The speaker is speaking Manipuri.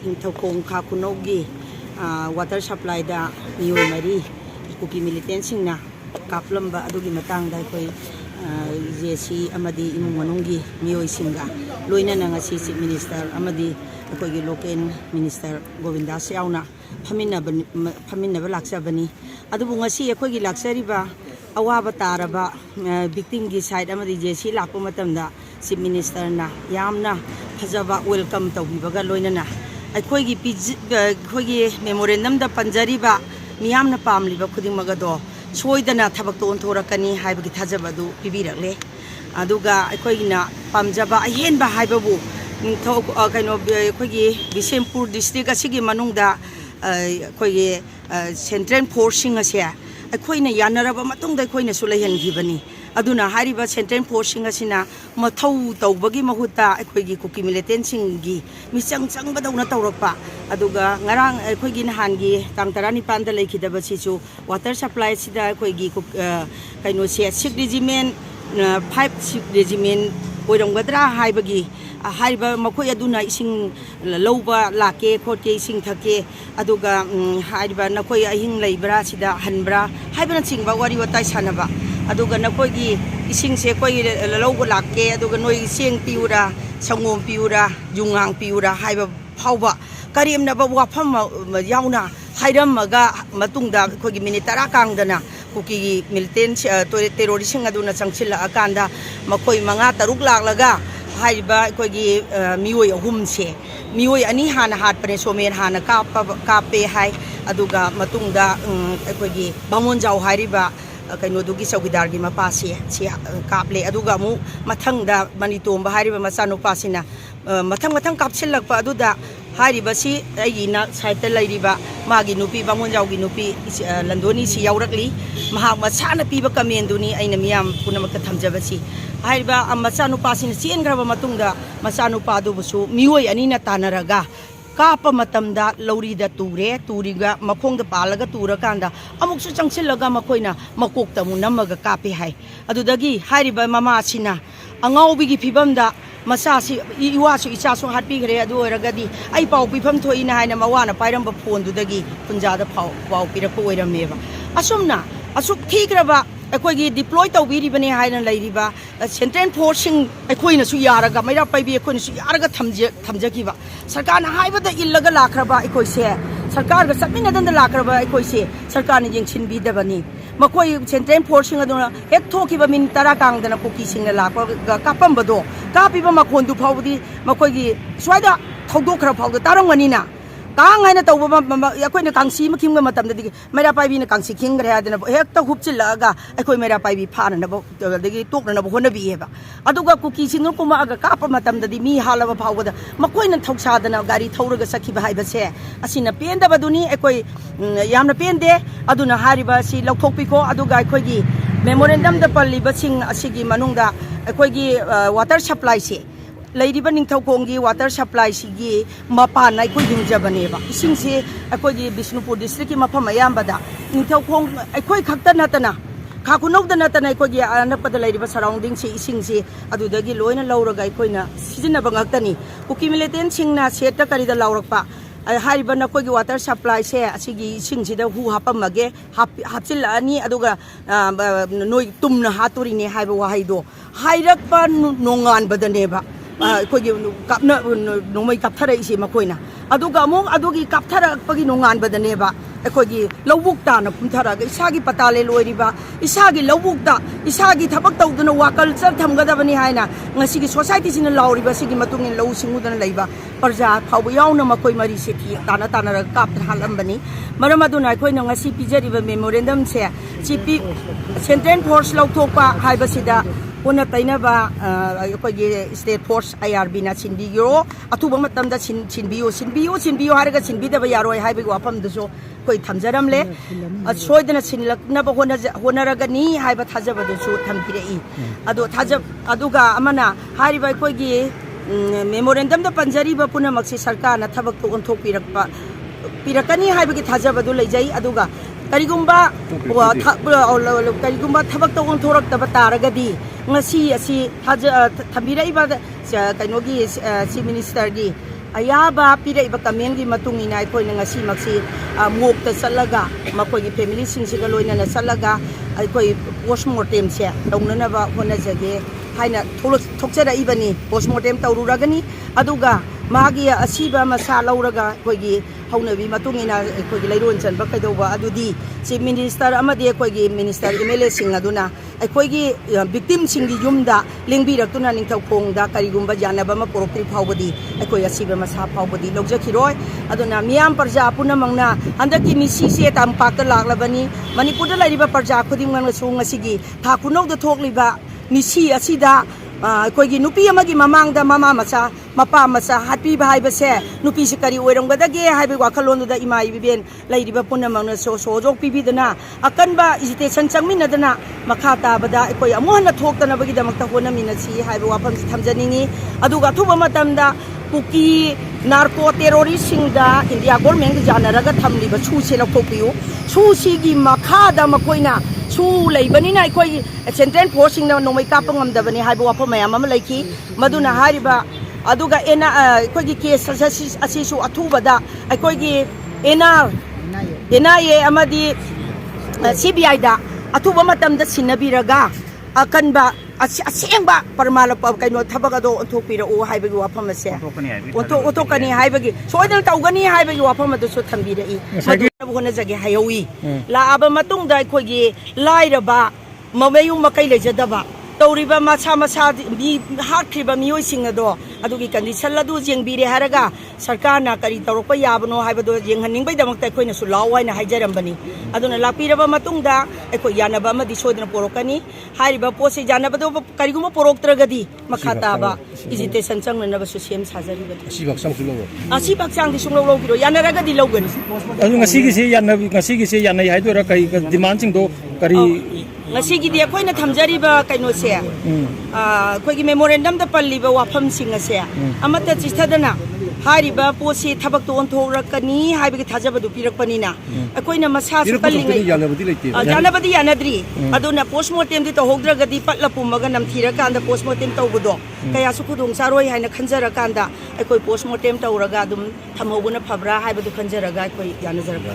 इंथौकों खाकुनोगी वाटर सप्लाई दा मियोय मरी कुकी मिलिटेंट सिंगना कापलंबा अदुगी मतंगदा कोई जेसी अमदी इमुंग मनुंगी मियोय सिंगा लोइना नंगासी चीफ मिनिस्टर अमदी कोई लोकल मिनिस्टर गोविंदास यावना फमिन्नबा लाक्सबनी अदुबु ngasi अखोगी लाक्सरिबा अवाब तारबा विक्टिम की साइड अमदी जेसी लाको मतमदा चीफ मिनिस्टर ना यामना फजबा वेलकम तौबिबगा लोइना अखोगी अखोगी मेमोरेंडम दा पंजरीबा मियामना पामलिबा खुदिमगदो सोइदना थबक तो ओंथोरकनी हाइबगी थाजबदु पिबिरकले अदुगा अखोगिना पामजबा अहेनबा हाइबबु निंथौ कइनो अखोगी बिशेमपुर डिस्ट्रिक्ट असिगी मनुंगदा अखोगी सेंट्रल फोर्सिंग असे अखोइना यानरबा मतुंगदा अखोइना सुलैहनगिबनी अदुना हारिबा सेंट्रल फोर्सिंग असिना मथौ तौबगी महुता अखोइगी कुकी मिलिटेंट सिंगी मिचंग चंगबदौना तौरपा अदुगा ngarang अखोइगी नहानगी तांग 19 दा लेखिदबसिसु वाटर सप्लाई सिदा अखोइगी कइनो से 6 रेजिमेंट 5 रेजिमेंट ओइरंगदरा हाइबगी हाइबा मखोइ अदुना इसिंग लौबा लाके खोटे इसिंग थके अदुगा हाइबा नखोइ अहिंग लैब्रा सिदा हनब्रा हाइबना चिंगबा वारी वताइ सानबा अदुगा नखोइगी इसिंग से कोइ लौबा लाके अदुगा नोइ सेंग पिउरा संगोम पिउरा जुंगांग पिउरा हाइबा फावबा करीमनबा वाफम यावना हाइरमगा मतुंगदा खोगी मिनिट 10 कांगदना कुकी मिलिटेंट टेरोरिस्टिंग अदुना चंगसिला अकांदा मखोइ 5-6 लाखलगा हाइबा कोगी मियोय अहुमसे मियोय अनि हाना हाटपने सोमेन हाना कापे हाय अदुगा मतुंगदा कोगी बामोनजाव हारिबा कइनोदुगी चौकीदारगी मपासे से कापले अदुगा मु मथंगदा मनितोंबा हारिबा मचानुपासिना मथंग कापसिलकपा अदुदा हारिबसी अइना साइड लैरिबा मागी नुपी बामोनजावगी नुपी लंदोनी सी यावरकली महाक मचाना पीबा कमेंदुनी अइना मियाम पुनमक थमजबसी हाइबा मचानुपासिना चेनग्रबा मतुंगदा मचानुपादुबसु मियोय अनिना तानरगा काप मतमदा लौरीदा तुरीगा मखोंदा पालगा तुरकांदा अमुकसु चंगसिलगा मखोइना मकोक्ता मु नमगा कापे हाय अदुदगी हारिबा ममासिना अंगाउबिगी फिबमदा मसासी इवासु इचासु हाटपीगरे अदु ओरगदी आई पाउ पिफम थोइना हायना मवाना पाइरंबा फोनदुदगी पुंजादा पाउ पिरको ओइरमेबा असुमना असुक ठीकरबा अखोगी डिप्लॉय तौबीरिबने हायना लैरिबा सेंट्रल फोर्सिंग अखोइनसु यारगा मैरा पाइबी अखोइनसु यारगा थमजकीबा सरकारना हाइबदा इल्लगा लाखरबा अखोइसे सरकारगा चटमिनदन लाखरबा अखोइसे सरकारनि जेंसिनबीदबनी मखोइ सेंट्रल फोर्सिंग अदुना हेक थोकिबा मिन 10 कांगदना कुकी सिंगना लाखबा कापमबदो कापिबा मखोंदु फावदी मखोइगी स्वाइदा थौदोखरा फावदा तारंगनिना कांग है तौब अखोन कांसी खिंग मतदी मैरा पाइबी कांसी खिंग्रे हेक्ट हुपचिल्लगा अखोई मैरा पाइबी फानब तोकनब होनबीएबा अदुगा कुकी सिंग कुमाग काप मतदी मी हालब फावद मखोइन थौसादना गाड़ी थौरग सखिब हाइबसे असिना पेंदबदुनी अखोई यामना पेंदे अदुना हारिबा सि लौथोकपिखो अदुगा अखोइगी मेमोरेंडम द पल्लिबसिंग असिगी मनुंगदा अखोइगी वाटर सप्लाई से लैरिबा निंथौकोंगी वाटर सप्लाई सिगी मपान अखोइ हिंजबनेबा इसिंग से अखोइगी बिष्णुपुर डिस्ट्रिक्ट की मफम अयामबदा निंथौकोंग अखोइ खक्ता नतना खाकुनौदा नतना अखोइगी अनपदा लैरिबा सराउंडिंग से इसिंग से अदुदगी लोइना लौरगा अखोइना सिजिनबा ngaktani कुकी मिलिटेंट सिंगना सेट करिदा लौरकपा हारिबा नखोइगी वाटर सप्लाई से असिगी इसिंग सिदा हु हापमगे हापचिल्लानी अदुगा नोइ तुमना हातोरिने हाइबा वाहाइदो हाइरकपा नोंगानबदनेबा अखोइगी कापना नोमै कापथरइसे मखोइना अदुगा अमुक अदुगी कापथरपगी नोंगानबदनेबा अखोइगी लौबुक्ताना पुमथरगा इसागी पताले लोइरिबा इसागी लौबुक्ता इसागी थबक तौदना वाकल चर थमगदबनी हाइना ngasiगी सोसाइटी सिना लाउरिबा सिगी मतुंग लौ सिंगुदना लैबा प्रजा फाव यावना मखोइ मरी से थी ताना ताना काप हालंबनी मरम अदुना अखोइना ngasi पिजरिबा मेमोरेंडम से चिपी सेंट्रल फोर्स लौथोकपा हाइबसिदा पुनः तैनबा अखोइगी स्टेट फोर्स IRB ना सिनबियो अथुबा मतमदा सिनबियो हारगा सिनबिदबा यारोय हाइबगी वाफमदसो कोई थमजरमले सोइदना सिनलकनबा होनरगनी हाइबा थाजबदसु थमपिरई अदो थाजब अदुगा अमना हारिबा अखोइगी मेमोरेंडम द पंजरीबा पुनमक्सी सरकारना थबक तो ओंथोकपिरकपा पिरकनी हाइबगी थाजबदु लैजै अदुगा करिगुंबा थबक तो ओंथोरक्तबा तारगदी ngasi asi thambiraibada kainogi chief minister gi ꯑꯌꯥꯕ ꯄꯤꯔꯛꯏꯕ ꯀꯃꯦꯟꯒꯤ ꯃꯇꯨꯡ ꯏꯟꯅ ꯑꯩꯈꯣꯏꯅ ꯉꯁꯤꯃꯛꯁꯤ ꯃꯣꯛꯇ ꯆꯠꯂꯒ ꯃꯈꯣꯏꯒꯤ ꯐꯦꯃꯤꯂꯤꯁꯤꯡꯁꯤꯒ ꯂꯣꯏꯅꯅ ꯆꯠꯂꯒ ꯑꯩꯈꯣꯏ ꯄꯣꯁꯃꯣꯔꯇꯦꯝꯁꯦ ꯇꯧꯅꯅꯕ ꯍꯣꯠꯅꯖꯒꯦ ꯍꯥꯏꯅ ꯊꯣꯛꯆꯔꯛꯏꯕꯅꯤ ꯄꯣꯁꯃꯣꯔꯇꯦꯝ ꯇꯧꯔꯨꯔꯒꯅꯤ ꯑꯗꯨꯒ ꯃꯥꯒꯤ ꯑꯁꯤꯕ ꯃꯁꯥ ꯂꯧꯔꯒ ꯑꯩꯈꯣꯏꯒꯤ ꯍꯧꯅꯕꯤ ꯃꯇꯨꯡ ꯏꯟꯅ ꯑꯩꯈꯣꯏꯒꯤ ꯂꯩꯔꯣꯟ ꯆꯟꯕ ꯀꯩꯗꯧꯕ ꯑꯗꯨꯗꯤ ꯆꯤꯞ ꯃꯤꯅꯤꯁꯇꯔ ꯑꯃꯗꯤ ꯑꯩꯈꯣꯏꯒꯤ ꯃꯤꯅꯤꯁꯇꯔ MLAꯁꯤꯡ ꯑꯗꯨꯅ ꯑꯩꯈꯣꯏꯒꯤ ꯚꯤꯛꯇꯤꯝꯁꯤꯡꯒꯤ ꯌꯨꯝꯗ ꯂꯦꯡꯕꯤꯔꯛꯇꯨꯅ ꯅꯤꯡꯊꯧꯈꯣꯡꯗ ꯀꯔꯤꯒꯨꯝꯕ ꯌꯥꯅꯕ ꯑꯃ ꯄꯨꯔꯛꯇ꯭ꯔꯤ ꯐꯥꯎꯕꯗꯤ ꯑꯩꯈꯣꯏ ꯑꯁꯤꯕ ꯃꯁꯥ ꯐꯥꯎꯕꯗꯤ ꯂꯧꯖꯈꯤꯔꯣꯏ ꯑꯗꯨꯅ ꯃꯤꯌꯥꯝ ꯄ꯭ꯔꯖꯥ ꯄꯨꯝꯅꯃꯛꯅ ꯍꯟꯗꯛꯀꯤ ꯃꯤꯁꯤꯁꯦ ꯇꯝꯄꯥꯛꯇ ꯂꯥꯛꯂꯕꯅꯤ ꯃꯅꯤꯄꯨꯔꯗ ꯂꯩꯔꯤꯕ ꯄ꯭ꯔꯖꯥ ꯈꯨꯗꯤꯡꯃꯛꯅꯁꯨ ꯉꯁꯤꯒꯤ ꯊꯥ ꯈꯨꯅꯧꯗ ꯊꯣꯛꯂꯤꯕ ꯃꯤꯁꯤ ꯑꯁꯤꯗ ꯑꯩꯈꯣꯏꯒꯤ ꯅꯨꯄꯤ ꯑꯃꯒꯤ ꯃꯃꯥꯡꯗ ꯃꯃꯥ ꯃꯆꯥ ꯃꯄꯥ ꯃꯆꯥ ꯍꯥꯠꯄꯤꯕ ꯍꯥꯏꯕꯁꯦ ꯅꯨꯄꯤꯁꯤ ꯀꯔꯤ ꯑꯣꯏꯔꯝꯒꯗꯒꯦ ꯍꯥꯏꯕꯒꯤ ꯋꯥꯈꯜꯂꯣꯟꯗꯨꯗ ꯏꯃꯥ ꯏꯕꯦꯟ ꯂꯩꯔꯤꯕ ꯄꯨꯝꯅꯃꯛꯅ ꯁꯣꯖꯣꯛ ꯄꯤꯕꯤꯗꯅ ꯑꯀꯟꯕ ꯏꯖꯤꯇꯦꯁꯟ ꯆꯪꯃꯤꯟꯅꯗꯅ ꯃꯈꯥ ꯇꯥꯕꯗ ꯑꯩꯈꯣꯏ ꯑꯃꯨꯛ ꯍꯟꯅ ꯊꯣꯛꯇꯅꯕꯒꯤꯗꯃꯛꯇ ꯍꯣꯠꯅꯃꯤꯟꯅꯁꯤ ꯍꯥꯏꯕ ꯋꯥꯐꯝꯁꯤ ꯊꯝꯖꯅꯤꯡꯉꯤ ꯑꯗꯨꯒ ꯑꯊꯨꯕ ꯃꯇꯝꯗ ꯀꯨꯀꯤ ꯅꯥꯔꯀꯣ ꯇꯦꯔꯣꯔꯤꯁꯁꯤꯡꯗ ꯏꯟꯗꯤꯌꯥ ꯒꯣꯔꯃꯦꯟꯒ ꯌꯥꯅꯔꯒ ꯊꯝꯂꯤꯕ ꯁꯨꯁꯦ ꯂꯧꯊꯣꯛꯄꯤꯌꯨ ꯁꯨꯁꯤꯒꯤ ꯃꯈꯥꯗ ꯃꯈꯣꯏꯅ ꯁꯨ ꯂꯩꯕꯅꯤꯅ ꯑꯩꯈꯣꯏ ꯁꯦꯟꯇ꯭ꯔꯦꯜ ꯐꯣꯔꯁꯁꯤꯡꯅ ꯅꯣꯡꯃꯩ ꯀꯥꯞꯄ ꯉꯝꯗꯕꯅꯤ ꯍꯥꯏꯕ ꯋꯥꯐꯝ ꯃꯌꯥꯝ ꯑꯃ ꯂꯩꯈꯤ ꯃꯗꯨꯅ ꯍꯥꯏꯔꯤꯕ ꯑꯗꯨꯒ ꯑꯩꯈꯣꯏꯒꯤ ꯀꯦꯁ ꯑꯁꯤꯁꯨ ꯑꯊꯨꯕꯗ ꯑꯩꯈꯣꯏꯒꯤ NIA ꯑꯃꯗꯤ CBIꯗ ꯑꯊꯨꯕ ꯃꯇꯝꯗ ꯁꯤꯟꯅꯕꯤꯔꯒ ꯑꯀꯟꯕ ꯑꯁꯦꯡꯕ ꯄꯔꯃꯥꯅ ꯀꯩꯅꯣ ꯊꯕꯛ ꯑꯗꯣ ꯑꯣꯟꯊꯣꯛꯄꯤꯔꯛꯎ ꯍꯥꯏꯕꯒꯤ ꯋꯥꯐꯝ ꯑꯁꯦ ꯑꯣꯟꯊꯣꯛꯀꯅꯤ ꯍꯥꯏꯕꯒꯤ ꯁꯣꯏꯗꯅ ꯇꯧꯒꯅꯤ ꯍꯥꯏꯕꯒꯤ ꯋꯥꯐꯝ ꯑꯗꯨꯁꯨ ꯊꯝꯕꯤꯔꯛꯏ ꯃꯗꯨꯅ ꯍꯣꯠꯅꯖꯒꯦ ꯍꯥꯏꯍꯧꯏ ꯂꯥꯛꯑꯕ ꯃꯇꯨꯡꯗ ꯑꯩꯈꯣꯏꯒꯤ ꯂꯥꯏꯔꯕ ꯃꯌꯨꯝ ꯃꯀꯩ ꯂꯩꯖꯗꯕ ꯇꯧꯔꯤꯕ ꯃꯁꯥ ꯍꯥꯠꯈ꯭ꯔꯤꯕ ꯃꯤꯑꯣꯏꯁꯤꯡ ꯑꯗꯣ ꯑꯗꯨꯒꯤ ꯀꯟꯗꯤꯁꯟ ꯑꯗꯨ ꯌꯦꯡꯕꯤꯔꯦ ꯍꯥꯏꯔꯒ ꯁꯔꯀꯥꯔꯅ ꯀꯔꯤ ꯇꯧꯔꯛꯄ ꯌꯥꯕꯅꯣ ꯍꯥꯏꯕꯗꯣ ꯌꯦꯡꯍꯟꯅꯤꯡꯕꯩꯗꯃꯛꯇ ꯑꯩꯈꯣꯏꯅꯁꯨ ꯂꯥꯛꯑꯣ ꯍꯥꯏꯅ ꯍꯥꯏꯖꯔꯝꯕꯅꯤ ꯑꯗꯨꯅ ꯂꯥꯛꯄꯤꯔꯕ ꯃꯇꯨꯡꯗ ꯑꯩꯈꯣꯏ ꯌꯥꯅꯕ ꯑꯃꯗꯤ ꯁꯣꯏꯗꯅ ꯄꯣꯔꯛꯀꯅꯤ ꯍꯥꯏꯔꯤꯕ ꯄꯣꯠꯁꯦ ꯌꯥꯅꯕꯗꯣ ꯀꯔꯤꯒꯨꯝꯕ ꯄꯣꯔꯛꯇ꯭ꯔꯒꯗꯤ ꯃꯈꯥ ꯇꯥꯕ ꯏꯖꯤꯇꯦꯁꯟ ꯆꯪꯅꯅꯕꯁꯨ ꯁꯦꯝ ꯁꯥꯖꯔꯤꯕꯅꯤ ꯑꯁꯤꯕ ꯍꯛꯆꯥꯡꯗꯤ ꯁꯨꯡꯂꯧ ꯂꯧꯕꯤꯔꯣ ꯌꯥꯅꯔꯒꯗꯤ ꯂꯧꯒꯅꯤ ꯑꯗꯨ ꯉꯁꯤꯒꯤꯁꯦ ꯌꯥꯅꯩ ꯍꯥꯏꯗꯣꯏꯔꯥ ꯀꯔꯤ ꯗꯤꯃꯥꯟꯁꯤꯡꯗꯣ ꯀꯔꯤ ꯉꯁꯤꯒꯤꯗꯤ ꯑꯩꯈꯣꯏꯅ ꯊꯝꯖꯔꯤꯕ ꯀꯩꯅꯣꯁꯦ ꯑꯩꯈꯣꯏꯒꯤ ꯃꯦꯃꯣꯔꯦꯟꯗꯝꯗ ꯄꯜꯂꯤꯕ ꯋꯥꯐꯝꯁꯤꯡ ꯑꯁꯦ ꯑꯃꯠꯇ ꯆꯤꯊꯗꯅ ꯍꯥꯏꯔꯤꯕ ꯄꯣꯠꯁꯤ ꯊꯕꯛꯇꯣ ꯑꯣꯟꯊꯣꯛꯔꯛꯀꯅꯤ ꯍꯥꯏꯕꯒꯤ ꯊꯥꯖꯕꯗꯨ ꯄꯤꯔꯛꯄꯅꯤꯅ ꯑꯩꯈꯣꯏꯅ ꯃꯁꯥꯁꯨ ꯀꯜꯂꯤꯉꯩ ꯌꯥꯅꯕꯗꯤ ꯌꯥꯅꯗ꯭ꯔꯤ ꯑꯗꯨꯅ ꯄꯣꯁꯃꯣꯔꯇꯦꯝꯗꯤ ꯇꯧꯍꯧꯗ꯭ꯔꯒꯗꯤ ꯄꯠꯂ ꯄꯨꯝꯃꯒ ꯅꯝꯊꯤꯔꯀꯥꯟꯗ ꯄꯣꯁꯃꯣꯔꯇꯦꯝ ꯇꯧꯕꯗꯣ ꯀꯌꯥꯁꯨ ꯈꯨꯗꯣꯡ ꯆꯥꯔꯣꯏ ꯍꯥꯏꯅ ꯈꯟꯖꯔꯀꯥꯟꯗ ꯑꯩꯈꯣꯏ ꯄꯣꯁꯃꯣꯔꯇꯦꯝ ꯇꯧꯔꯒ ꯑꯗꯨꯝ ꯊꯝꯍꯧꯕꯅ ꯐꯕ꯭ꯔꯥ ꯍꯥꯏꯕꯗꯨ ꯈꯟꯖꯔꯒ ꯑꯩꯈꯣꯏ ꯌꯥꯅꯖꯔꯛꯄ